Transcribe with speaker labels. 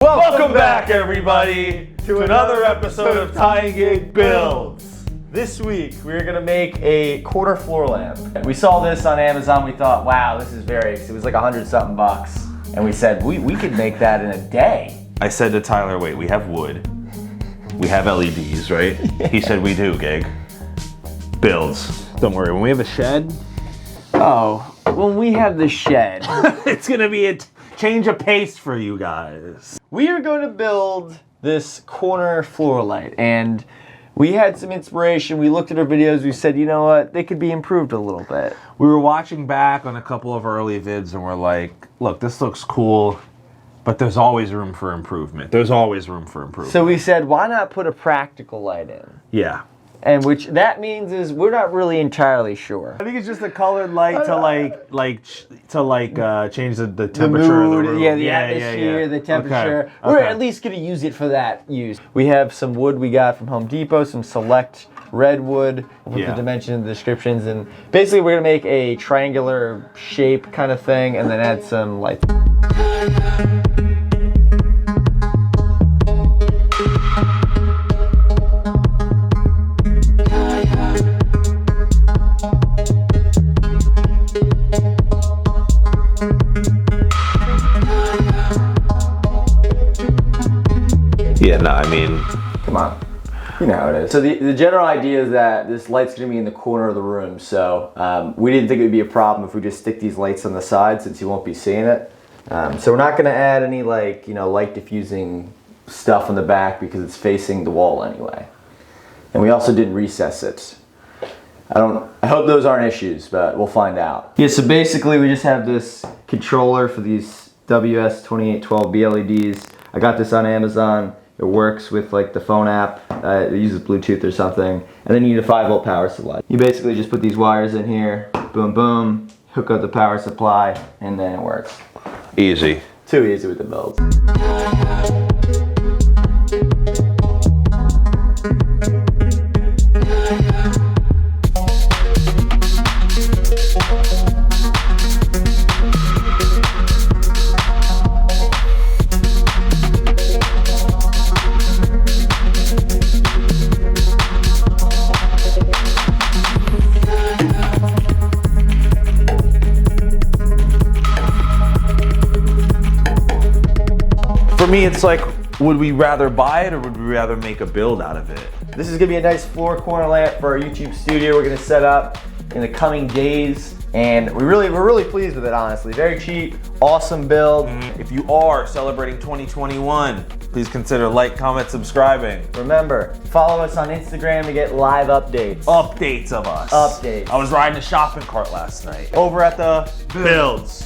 Speaker 1: Welcome back, everybody, to another episode of Tying Gig Builds.
Speaker 2: This week, we're gonna make a quarter floor lamp. We saw this on Amazon. We thought, wow, this is it was like $100-something bucks. And we said, we could make that in a day.
Speaker 1: I said to Tyler, wait, we have wood. We have LEDs, right? He said, we do, Gig. Builds. Don't worry, when we have a shed.
Speaker 2: Oh, when we have the shed.
Speaker 1: It's gonna be a change of pace for you guys.
Speaker 2: We are going to build this corner floor light, and we had some inspiration. We looked at our videos, we said, you know what, they could be improved a little bit.
Speaker 1: We were watching back on a couple of early vids and we're like, look, this looks cool, but there's always room for improvement. There's always room for improvement.
Speaker 2: So we said, why not put a practical light in?
Speaker 1: Yeah.
Speaker 2: And which that means is we're not really entirely sure.
Speaker 1: I think it's just a colored light to change the temperature
Speaker 2: the mood,
Speaker 1: of the room.
Speaker 2: Yeah, the atmosphere, the temperature.
Speaker 1: Okay.
Speaker 2: We're at least going to use it for that use. We have some wood we got from Home Depot, some select redwood. We'll put the dimensions in the descriptions. And basically we're going to make a triangular shape kind of thing and then add some light.
Speaker 1: Yeah, no, I mean,
Speaker 2: come on. You know how it is. So the general idea is that this light's gonna be in the corner of the room. So we didn't think it would be a problem if we just stick these lights on the side since you won't be seeing it. So we're not gonna add any light diffusing stuff on the back because it's facing the wall anyway. And we also didn't recess it. I hope those aren't issues, but we'll find out. Yeah, so basically we just have this controller for these WS2812B LEDs. I got this on Amazon. It works with like the phone app. It uses Bluetooth or something. And then you need a 5-volt power supply. You basically just put these wires in here, boom, boom, hook up the power supply, and then it works.
Speaker 1: easy.
Speaker 2: Too easy with the builds.
Speaker 1: For me, it's like, would we rather buy it or would we rather make a build out of it?
Speaker 2: This is gonna be a nice floor corner lamp for our YouTube studio we're gonna set up in the coming days. And we're really pleased with it, honestly. Very cheap, awesome build.
Speaker 1: If you are celebrating 2021, please consider like, comment, subscribing.
Speaker 2: Remember, follow us on Instagram to get live updates.
Speaker 1: Updates of us.
Speaker 2: Updates.
Speaker 1: I was riding a shopping cart last night. Over at the Builds.